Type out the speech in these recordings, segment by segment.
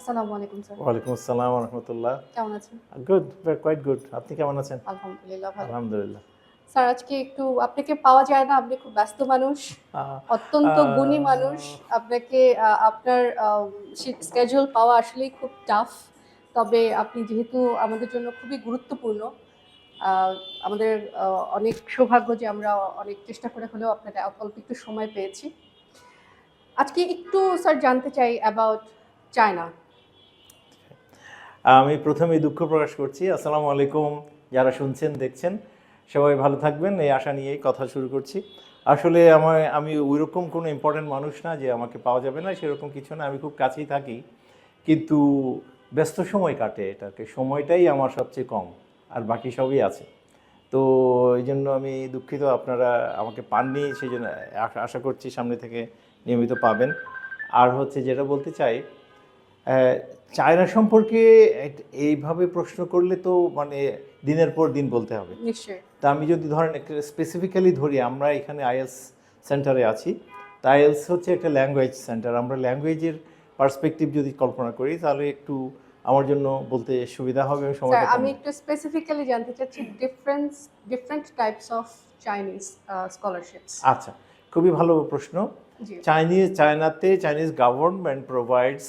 আসসালামু আলাইকুম স্যার। ওয়ালাইকুম আসসালাম ওয়া রাহমাতুল্লাহ। কেমন আছেন? Good, quite good. আপনি কেমন আছেন? আলহামদুলিল্লাহ ভালো। আলহামদুলিল্লাহ। স্যার আজকে একটু আপনাকে পাওয়া যায় না। আপনি খুব ব্যস্ত মানুষ, আ অত্যন্ত গুণী মানুষ। আ আপনাকে আপনার schedule পাওয়া আসলেই খুব টাফ। তবে আপনি যেহেতু আমাদের জন্য খুবই গুরুত্বপূর্ণ, আ আমাদের অনেক সৌভাগ্য যে আমরা অনেক চেষ্টা করে হলেও আপনাকে অল্প একটু সময় পেয়েছি। আজকে একটু স্যার জানতে চাই অ্যাবাউট চায়না। আমি ১ম এই দুঃখ প্রকাশ করছি। আসসালামু আলাইকুম যারা শুনছেন, দেখছেন। সবাই ভালো থাকবেন এই আশা নিয়েই কথা শুরু করছি। আসলে আমি ওইরকম কোনো ইম্পর্টেন্ট মানুষ না যে আমাকে পাওয়া যাবে না, সেরকম কিছু না। আমি খুব কাছেই থাকি। কিন্তু ব্যস্ত সময় কাটে এটাকে। সময়টাই আমার সবচেয়ে কম। আর বাকি সবই আছে। তো এইজন্য আমি দুঃখিত আপনারা আমাকে পাননি, সেজন্য আশা করছি সামনে থেকে নিয়মিত পাবেন। আর হচ্ছে যেটা বলতে চাই, চায়না সম্পর্কে এইভাবে প্রশ্ন করলে তো মানে দিনের পর দিন বলতে হবে। নিশ্চয়ই। তা আমি যদি ধরেন একটা স্পেসিফিক্যালি ধরি, আমরা এখানে আইএলস সেন্টারে আছি। তা আইএলস হচ্ছে একটা ল্যাঙ্গুয়েজ সেন্টার। আমরা ল্যাঙ্গুয়েজের পার্সপেক্টিভ যদি কল্পনা করি তাহলে একটু আমার জন্য বলতে সুবিধা হবে এবং স্যার সময়টা কম আমি লাগবে। একটু স্পেসিফিক্যালি জানতে চাচ্ছি different types of Chinese scholarships. আচ্ছা, খুবই ভালো প্রশ্ন। জি। Chinese government provides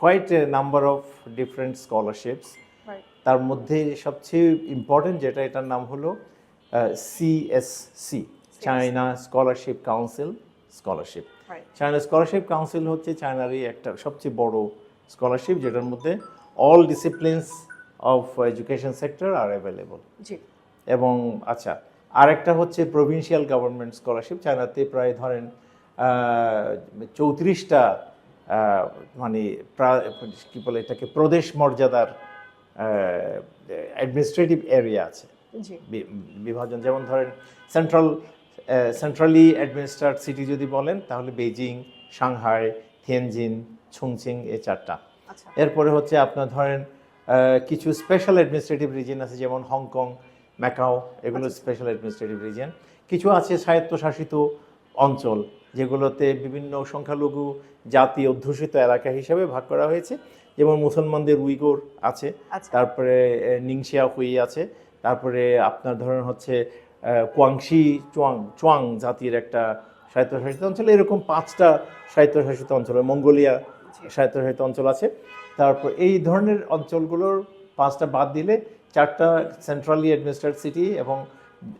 quite a number of different scholarships. Right. তার মধ্যে সবচেয়ে ইম্পর্টেন্ট যেটা, এটার নাম হলো CSC, China scholarship council scholarship. Right. China scholarship council হচ্ছে চায়নারই একটা সবচেয়ে বড় স্কলারশিপ, যেটার মধ্যে all disciplines of education sector are available. জি। এবং আচ্ছা, আরেকটা হচ্ছে প্রভিন্সিয়াল গভর্নমেন্ট স্কলারশিপ। চায়নাতে প্রায় ধরেন 34টা মানে কী বলে এটাকে, প্রদেশ মর্যাদার অ্যাডমিনিস্ট্রেটিভ এরিয়া আছে, জি। বিভাজন। যেমন ধরেন সেন্ট্রালি অ্যাডমিনিস্ট্রেটেড সিটি যদি বলেন তাহলে বেইজিং, সাংহাই, থিয়েনজিন, ছুংচিং, এই চারটা। আচ্ছা। এরপরে হচ্ছে আপনার ধরেন কিছু স্পেশাল অ্যাডমিনিস্ট্রেটিভ রিজন আছে, যেমন হংকং, ম্যাকাও, এগুলো স্পেশাল অ্যাডমিনিস্ট্রেটিভ রিজন। কিছু আছে স্বায়ত্তশাসিত অঞ্চল, যেগুলোতে বিভিন্ন সংখ্যালঘু জাতি অধ্যুষিত এলাকা হিসেবে ভাগ করা হয়েছে। যেমন মুসলমানদের উইগোর আছে, তারপরে নিংশিয়া হুই আছে, তারপরে আপনার ধরেন হচ্ছে কোয়াংশি চুয়াং জাতির একটা স্বায়ত্তশাসিত অঞ্চল। এরকম 5টা স্বায়ত্তশাসিত অঞ্চল, মঙ্গোলিয়া স্বায়ত্তশাসিত অঞ্চল আছে। তারপর এই ধরনের অঞ্চলগুলোর 5টা বাদ দিলে 4টা সেন্ট্রালি অ্যাডমিনিস্ট্রেটেড সিটি এবং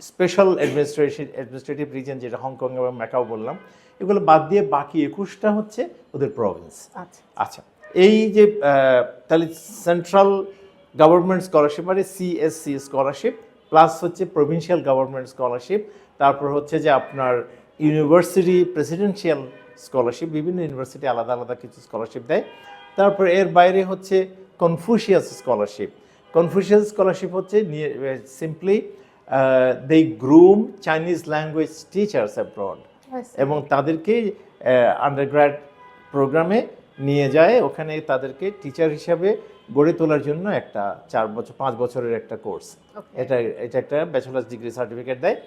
স্পেশাল অ্যাডমিনিস্ট্রেটিভ রিজন, যেটা হংকং এবং ম্যাকাও বললাম, এগুলো বাদ দিয়ে বাকি 21টা হচ্ছে ওদের প্রভিন্স। আচ্ছা, এই যে তাহলে সেন্ট্রাল গভর্নমেন্ট স্কলারশিপ মানে সিএসসি স্কলারশিপ, প্লাস হচ্ছে প্রভিন্সিয়াল গভর্নমেন্ট স্কলারশিপ, তারপর হচ্ছে যে আপনার ইউনিভার্সিটি প্রেসিডেন্সিয়াল স্কলারশিপ, বিভিন্ন ইউনিভার্সিটি আলাদা আলাদা কিছু স্কলারশিপ দেয়। তারপর এর বাইরে হচ্ছে কনফুসিয়াস স্কলারশিপ। কনফুসিয়াস স্কলারশিপ হচ্ছে simply they groom Chinese language teachers abroad, এবং তাদেরকে আন্ডারগ্র্যাড প্রোগ্রামে নিয়ে যায়, ওখানে তাদেরকে টিচার হিসাবে গড়ে তোলার জন্য একটা 5 বছরের একটা কোর্স। এটা একটা ব্যাচেলার্স ডিগ্রি সার্টিফিকেট দেয়।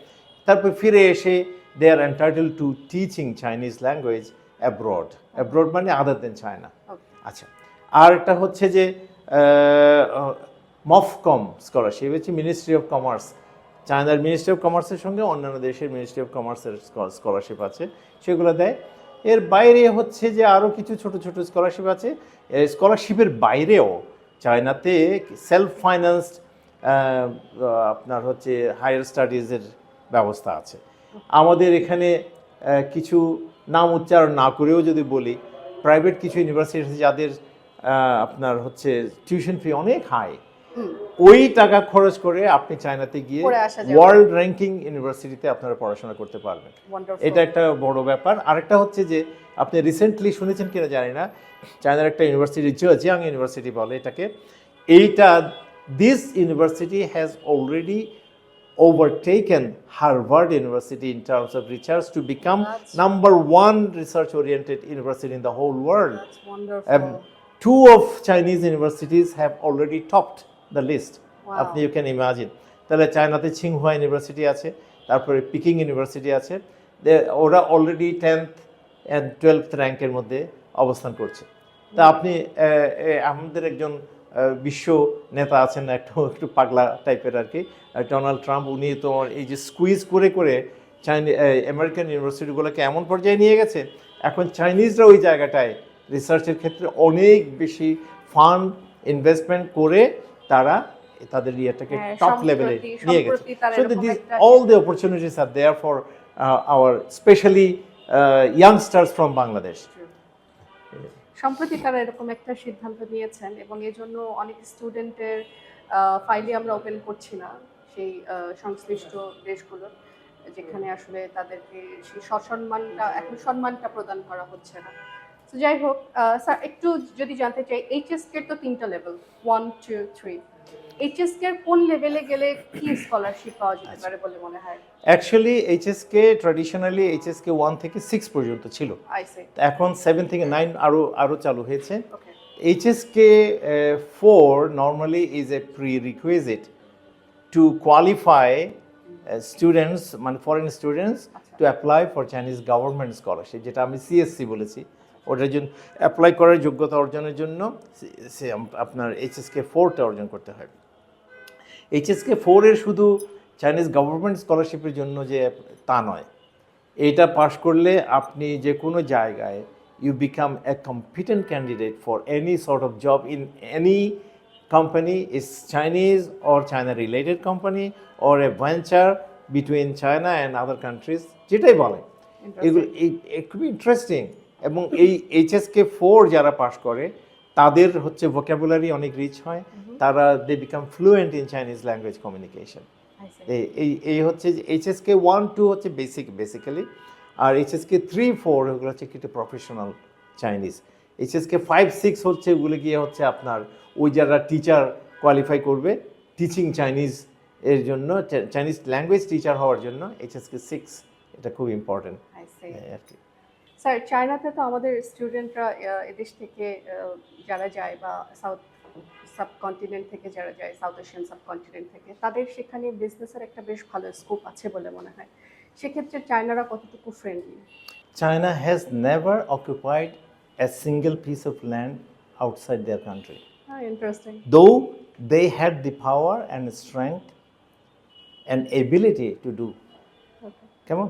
তারপর ফিরে এসে they are entitled to teaching Chinese language abroad মানে আদার দেন চায়না। আচ্ছা, আর একটা হচ্ছে যে মফকম স্কলারশিপ, হচ্ছে মিনিস্ট্রি অফ কমার্স। চায়নার মিনিস্ট্রি অফ কমার্সের সঙ্গে অন্যান্য দেশের মিনিস্ট্রি অফ কমার্সের স্কলারশিপ আছে, সেগুলো দেয়। এর বাইরে হচ্ছে যে আরও কিছু ছোট ছোট স্কলারশিপ আছে। স্কলারশিপের বাইরেও চায়নাতে সেলফ ফাইন্যান্সড আপনার হচ্ছে হায়ার স্টাডিজের ব্যবস্থা আছে। আমাদের এখানে কিছু নাম উচ্চারণ না করেও যদি বলি, প্রাইভেট কিছু ইউনিভার্সিটি আছে যাদের আপনার হচ্ছে টিউশন ফি অনেক হাই। ওই টাকা খরচ করে আপনি চায়নাতে গিয়ে ওয়ার্ল্ড র্যাঙ্কিং ইউনিভার্সিটিতে আপনারা পড়াশোনা করতে পারবেন। এটা একটা বড় ব্যাপার। আরেকটা হচ্ছে যে আপনি রিসেন্টলি শুনেছেন কিনা জানি না, চায়নার একটা ইউনিভার্সিটি, জিয়াং ইউনিভার্সিটি বলে এটাকে, this university has already overtaken Harvard University in terms of research to become number 1 research-oriented university in the whole world. That's wonderful. 2 of Chinese universities have already topped the list. আপনি you can imagine. তাহলে চায়নাতে Tsinghua university আছে, তারপরে Peking university আছে, ওরা already 10th and 12th র্যাঙ্কের মধ্যে অবস্থান করছে। তা আপনি আমাদের একজন বিশ্ব নেতা আছেন একটু একটু পাগলা টাইপের আর কি, ডোনাল্ড ট্রাম্প, উনি তো এই যে স্কুইজ করে করে আমেরিকান ইউনিভার্সিটিগুলোকে এমন পর্যায়ে নিয়ে গেছে, এখন চাইনিজরা ওই জায়গাটায় রিসার্চের ক্ষেত্রে অনেক বেশি ফান্ড ইনভেস্টমেন্ট করে তারা তাদের ইয়েটাকে টপ লেভেলে নিয়ে গেছে। So all the opportunities are there for our specially youngsters from Bangladesh. সম্প্রতি তারা এরকম একটা সিদ্ধান্ত নিয়েছেন এবং এই জন্য অনেক স্টুডেন্টের ফাইলই আমরা ওপেন করছি না সেই সংশ্লিষ্ট দেশগুলোর, যেখানে আসলে তাদেরকে সেই সম্মানটা প্রদান করা হচ্ছে না। তো যাই হোক স্যার, একটু যদি জানতে চাই, এইচএসকে তো 3টা লেভেল, 1, 2, 3, এইচএসকে কোন লেভেলে গেলে কি স্কলারশিপ পাওয়া যেতে পারে বলে মনে হয়? অ্যাকচুয়ালি এইচএসকে ট্র্যাডিশনালি এইচএসকে 1 থেকে 6 পর্যন্ত ছিল, এখন 7 থেকে 9 আরো চালু হয়েছে। HSK 4 normally is a prerequisite to qualify students, মানে foreign students to apply for Chinese government scholarship, যেটা আমি সিএসসি বলেছি। ওটার জন্য অ্যাপ্লাই করার যোগ্যতা অর্জনের জন্য আপনার এইচএসকে 4টা অর্জন করতে হয়। এইচএসকে 4-এর শুধু চাইনিজ গভর্নমেন্ট স্কলারশিপের জন্য যে তা নয়, এটা পাশ করলে আপনি যে কোনো জায়গায় you become a competent candidate for any sort of job in any company is Chinese or China related company or a venture between China and other countries, যেটাই বলে এগুলো খুবই ইন্টারেস্টিং। এবং এই এইচএসকে 4 যারা পাশ করে তাদের হচ্ছে ভোকাবুলারি অনেক রিচ হয়, তারা they become fluent in Chinese language communication. এই হচ্ছে এইচএসকে 1, 2 হচ্ছে বেসিক্যালি, আর এইচএসকে 3, 4 এগুলো হচ্ছে কিছু প্রফেশনাল চাইনিজ। এইচএসকে 5, 6 হচ্ছে ওগুলো গিয়ে হচ্ছে আপনার ওই যারা টিচার কোয়ালিফাই করবে টিচিং চাইনিজ এর জন্য, চাইনিজ ল্যাঙ্গুয়েজ টিচার হওয়ার জন্য এইচএসকে 6 এটা খুব ইম্পর্টেন্ট আর কি। স্যার, চায়নাতে তো আমাদের স্টুডেন্টরা এদেশ থেকে যারা যায় বা সাউথ সাবকন্টিনেন্ট থেকে যারা যায়, সাউথ এশিয়ান সাবকন্টিনেন্ট থেকে, তাদের সেখানে বিজনেসের একটা বেশ ভালো স্কোপ আছে বলে মনে হয়। সেক্ষেত্রে চায়নারা কতটুকু friendly? China has never occupied a single piece of land outside their country. Interesting. Though they had the power and strength and ability to do. কেমন?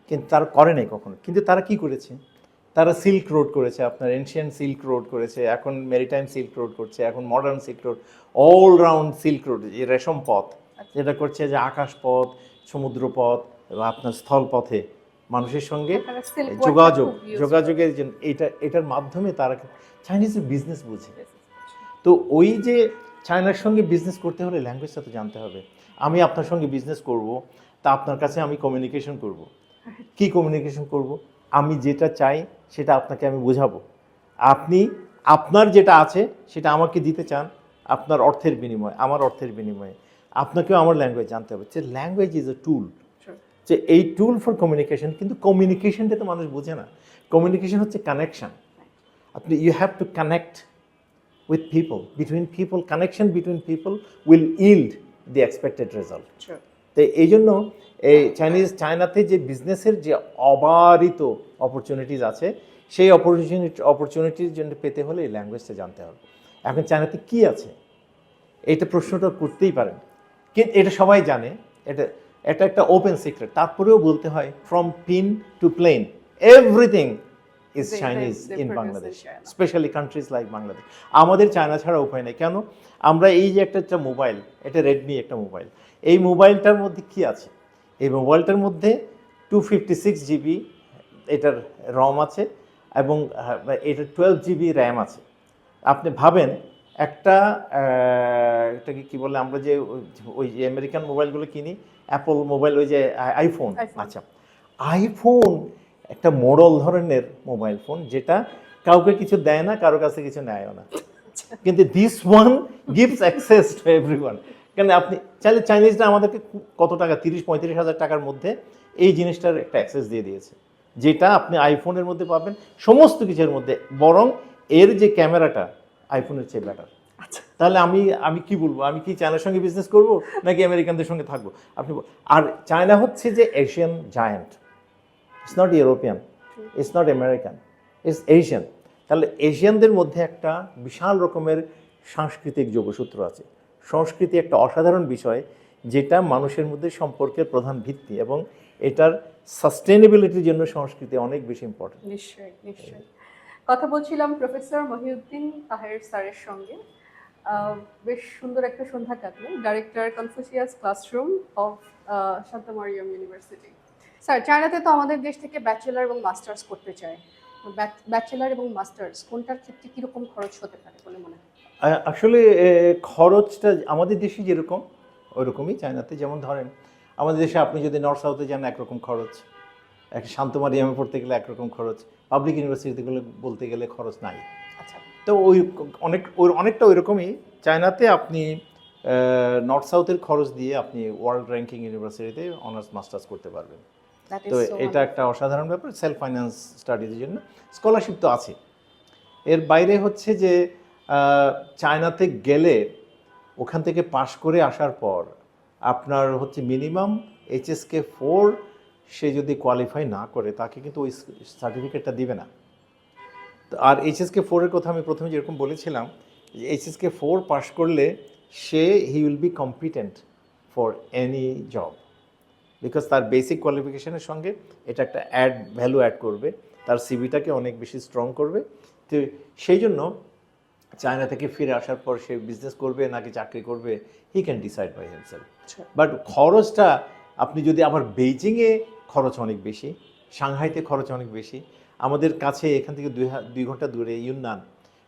কিন্তু তারা করে নাই কখনো। কিন্তু তারা কি করেছে? তারা সিল্ক রোড করেছে, আপনার এনশিয়েন্ট সিল্ক রোড করেছে, এখন মেরিটাইম সিল্ক রোড করছে, এখন modern silk road, all round silk road, যে রেশম পথ যেটা করছে, যে আকাশ পথ, সমুদ্র পথ এবং আপনার স্থল পথে মানুষের সঙ্গে যোগাযোগের জন্য এটার মাধ্যমে তারা চাইনিজের বিজনেস বুঝে। তো ওই যে চায়নার সঙ্গে বিজনেস করতে হলে ল্যাঙ্গুয়েজটা তো জানতে হবে। আমি আপনার সঙ্গে বিজনেস করব, তা আপনার কাছে আমি কমিউনিকেশন করব। কি কমিউনিকেশন করব? আমি যেটা চাই সেটা আপনাকে আমি বোঝাবো, আপনি আপনার যেটা আছে সেটা আমাকে দিতে চান, আপনার অর্থের বিনিময়ে, আমার অর্থের বিনিময়ে আপনাকেও আমার ল্যাঙ্গুয়েজ জানতে হবে। যে ল্যাঙ্গুয়েজ ইজ এ টুল, যে এই টুল ফর কমিউনিকেশন। কিন্তু কমিউনিকেশনটা তো মানুষ বোঝে না। কমিউনিকেশন হচ্ছে কানেকশন। আপনি you have to connect with people, between people, connection between people will yield the expected result. তো এই জন্য এই চায়নাতে যে বিজনেসের যে অবারিত অপরচুনিটিস আছে, সেই অপরচুনিটির জন্য পেতে হলে এই ল্যাঙ্গুয়েজটা জানতে হবে। এখন চায়নাতে কি আছে এইটা প্রশ্নটা করতেই পারেন, কিন্তু এটা সবাই জানে, এটা একটা ওপেন সিক্রেট। তারপরেও বলতে হয় from pin to plane everything is Chinese in Bangladesh, especially countries like Bangladesh. আমাদের চায়না ছাড়া উপায় নেই। কেন? আমরা এই যে একটা মোবাইল, এটা রেডমি একটা মোবাইল, এই মোবাইলটার মধ্যে কি আছে? এই মোবাইলটার মধ্যে 256 GB এটার রম আছে এবং এটা 12 GB র্যাম আছে। আপনি ভাবেন এটাকে কি বলে, আমরা যে ওই যে আমেরিকান মোবাইলগুলো কিনি, অ্যাপল মোবাইল, ওই যে আইফোন, আচ্ছা আইফোন একটা মডেল ধরনের মোবাইল ফোন, যেটা কাউকে কিছু দেয় না, কারো কাছে কিছু নেয়ও না, কিন্তু this one gives access to everyone. কেন? আপনি চাইলে চাইনিজরা আমাদেরকে কত টাকা, 30-35 হাজার টাকার মধ্যে এই জিনিসটার একটা অ্যাক্সেস দিয়ে দিয়েছে, যেটা আপনি আইফোনের মধ্যে পাবেন, সমস্ত কিছুর মধ্যে। বরং এর যে ক্যামেরাটা আইফোনের চেয়ে বেটার। তাহলে আমি কি বলবো? আমি কি চায়নার সঙ্গে বিজনেস করব নাকি আমেরিকানদের সঙ্গে থাকবো? আপনি আর চায়না হচ্ছে যে Asian giant, it's not European, it's not American, it's Asian. তাহলে এশিয়ানদের মধ্যে একটা বিশাল রকমের সাংস্কৃতিক যোগসূত্র আছে। সংস্কৃতি একটা অসাধারণ বিষয়, যেটা মানুষের মধ্যে সম্পর্কের প্রধান ভিত্তি, এবং এটার সাস্টেনেবিলিটির জন্য সংস্কৃতি অনেক বেশি ইম্পর্টেন্ট। নিশ্চয়ই নিশ্চয়ই। কথা বলছিলাম প্রফেসর মহিউদ্দিন তাহের স্যারের সঙ্গে। বেশ সুন্দর একটা সন্ধ্যা কাটলো। Director Confucius classroom of Shanta Mariam university. Sir, চায়নাতে তো আমাদের দেশ থেকে ব্যাচেলর এবং মাস্টার্স করতে চায়। ব্যাচেলর এবং মাস্টার্স কোনটার ক্ষেত্রে কীরকম খরচ হতে পারে বলে মনে হয়? আসলে খরচটা আমাদের দেশে যেরকম ওইরকমই চায়নাতে। যেমন ধরেন আমাদের দেশে আপনি যদি নর্থ সাউথে যান একরকম খরচ, একটা শান্ত মারিয়ামে পড়তে গেলে একরকম খরচ, পাবলিক ইউনিভার্সিটিতে গেলে বলতে গেলে খরচ নাই। আচ্ছা। তো অনেকটা ওই রকমই চায়নাতে আপনি নর্থ সাউথের খরচ দিয়ে আপনি ওয়ার্ল্ড র্যাঙ্কিং ইউনিভার্সিটিতে অনার্স মাস্টার্স করতে পারবেন। তো এটা একটা অসাধারণ ব্যাপার সেলফ ফাইন্যান্স স্টাডিজের জন্য। স্কলারশিপ তো আছে। এর বাইরে হচ্ছে যে চায়নাতে গেলে ওখান থেকে পাশ করে আসার পর আপনার হচ্ছে মিনিমাম HSK 4 সে যদি কোয়ালিফাই না করে তাকে কিন্তু ওই সার্টিফিকেটটা দিবে না। আর HSK 4 এর কথা আমি প্রথমে যেরকম বলেছিলাম, যে HSK 4 পাশ করলে he will be competent for any job, because তার বেসিক কোয়ালিফিকেশনের সঙ্গে এটা একটা ভ্যালু অ্যাড করবে, তার সিভিটাকে অনেক বেশি স্ট্রং করবে। তো সেই জন্য চায়না থেকে ফিরে আসার পর সে বিজনেস করবে নাকি চাকরি করবে, he can decide by himself. But খরচটা আপনি যদি আবার বেইজিংয়ে খরচ অনেক বেশি, সাংহাইতে খরচ অনেক বেশি। আমাদের কাছে এখান থেকে 2 ঘন্টা দূরে ইউনান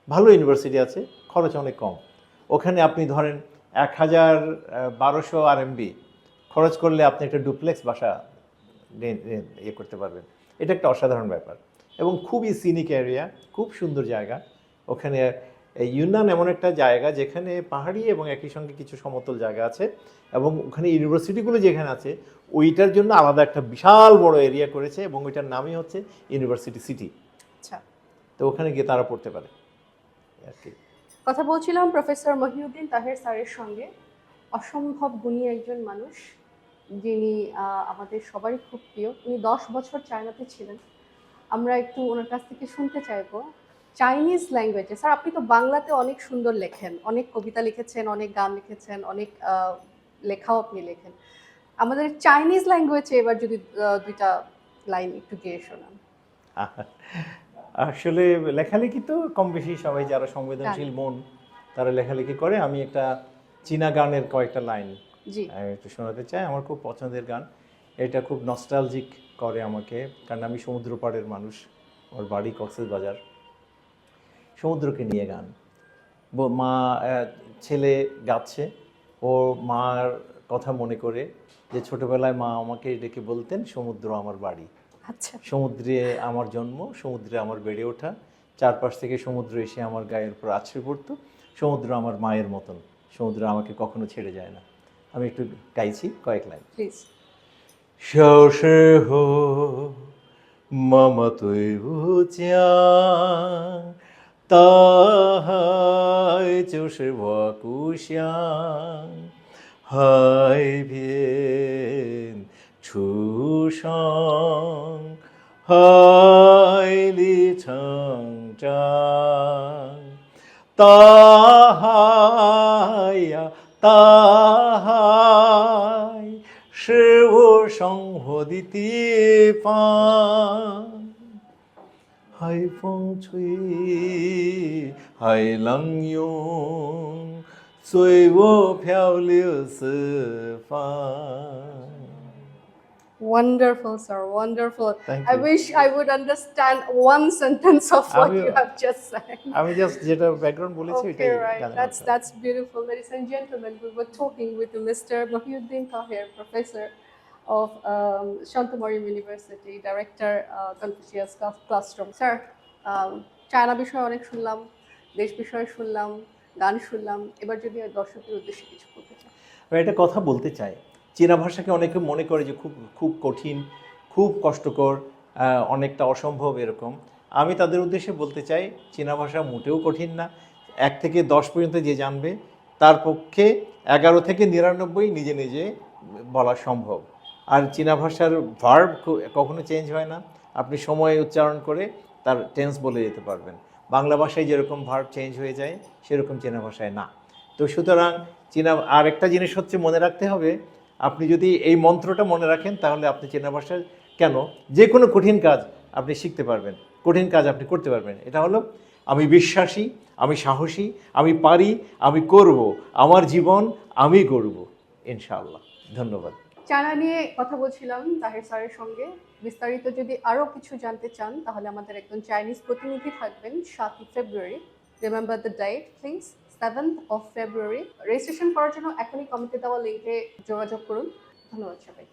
ভালো ইউনিভার্সিটি আছে, খরচ অনেক কম। ওখানে আপনি ধরেন 1200 RMB খরচ করলে আপনি একটা ডুপ্লেক্স বাসা ইয়ে করতে পারবেন। এটা একটা অসাধারণ ব্যাপার এবং খুবই সিনিক এরিয়া, খুব সুন্দর জায়গা। ওখানে ইউনান এমন একটা জায়গা যেখানে পাহাড়ি এবং একই সঙ্গে কিছু সমতল জায়গা আছে, এবং ওখানে ইউনিভার্সিটিগুলো যেখানে আছে ওইটার জন্য আলাদা একটা বিশাল বড় এরিয়া করেছে, এবং ওইটার নামই হচ্ছে ইউনিভার্সিটি সিটি। আচ্ছা, তো ওখানে গিয়ে তারা পড়তে পারে আর কি। কথা বলছিলাম প্রফেসর মহিউদ্দিন তাহের স্যারের সঙ্গে। অসম্ভব গুণী একজন মানুষ, যিনি আমাদের সবারই খুব প্রিয়। উনি 10 বছর চায়নাতে ছিলেন। আমরা একটু ওনার কাছ থেকে শুনতে চাইবো চাইনিজ ল্যাঙ্গুয়েজে। স্যার, আপনি তো বাংলাতে অনেক সুন্দর লেখেন, অনেক কবিতা লিখেছেন, অনেক গান লিখেছেন, অনেক লেখাও আপনি লেখেন। আমাদের চাইনিজ ল্যাঙ্গুয়েজে এবার যদি 2টা লাইন একটু গেয়ে শোনান। আসলে লেখালেখি তো কম বেশি সবাই যারা সংবেদনশীল মন তারা লেখালেখি করে। আমি একটা চীনা গানের কয়েকটা লাইন একটু শোনাতে চাই। আমার খুব পছন্দের গান, এটা খুব নস্টালজিক করে আমাকে, কারণ আমি সমুদ্র পাড়ের মানুষ, ওর বাড়ি কক্সবাজার। সমুদ্রকে নিয়ে গান, মা ছেলে গাচ্ছে, ওর মার কথা মনে করে যে ছোটবেলায় মা আমাকে ডেকে বলতেন সমুদ্র আমার বাড়ি। আচ্ছা। সমুদ্রে আমার জন্ম, সমুদ্রে আমার বেড়ে ওঠা, চারপাশ থেকে সমুদ্র এসে আমার গায়ের উপর আছড়ে পড়তো। সমুদ্র আমার মায়ের মতন, সমুদ্র আমাকে কখনো ছেড়ে যায় না। আমি একটু গাইছি কয়েক line. Please. 小时候，妈妈对我讲，大海就是我故乡，海边出生，海里成长，大海呀大海，是我生活的地方。海风吹，海浪涌，随我漂流四方。 Wonderful, sir. Wonderful. Thank I you. wish I would understand one sentence of what আমি- you have just said. আমি জাস্ট যেটা ব্যাকগ্রাউন্ড বলেছি Okay, ওইটাই right. গানের অর্থ। That's beautiful, ladies and gentlemen. We were talking with Mr. Mohiuddin Tahir, professor of Shanta Mariam University, director, Confucius Classroom. Sir, China বিষয়ে অনেক শুনলাম, দেশ বিষয়ে শুনলাম, গান শুনলাম। এবার যদি দর্শকের উদ্দেশ্যে কিছু বলতে চাই। আমি একটা কথা বলতে চাই, চীনা ভাষাকে অনেকে মনে করে যে খুব খুব কঠিন, খুব কষ্টকর, অনেকটা অসম্ভব এরকম। আমি তাদের উদ্দেশ্যে বলতে চাই চীনা ভাষা মোটেও কঠিন না। 1 থেকে 10 পর্যন্ত যে জানবে তার পক্ষে 11 থেকে 99 নিজে নিজে বলা সম্ভব। আর চীনা ভাষার ভার্ব কখনো চেঞ্জ হয় না, আপনি সময় উচ্চারণ করে তার টেন্স বলে যেতে পারবেন। বাংলা ভাষায় যেরকম ভার্ব চেঞ্জ হয়ে যায় সেরকম চীনা ভাষায় না। তো সুতরাং আর একটা জিনিস হচ্ছে মনে রাখতে হবে, আপনি যদি এই মন্ত্রটা মনে রাখেন তাহলে আপনি চীনা ভাষায় কেন যে কোনো কঠিন কাজ আপনি শিখতে পারবেন, কঠিন কাজ আপনি করতে পারবেন। এটা হলো আমি বিশ্বাসী, আমি সাহসী, আমি পারি, আমি করব, আমার জীবন আমি গড়ব ইনশাআল্লাহ। ধন্যবাদ। চায়না নিয়ে কথা বলছিলাম তাহের স্যারের সঙ্গে। বিস্তারিত যদি আরও কিছু জানতে চান তাহলে আমাদের একজন চাইনিজ প্রতিনিধি থাকবেন 7ই ফেব্রুয়ারি। Remember the date please, 7th of February। Registration করার জন্য এখনই কমেন্টে দেওয়া লিঙ্কে যোগাযোগ করুন। ধন্যবাদ সবাই।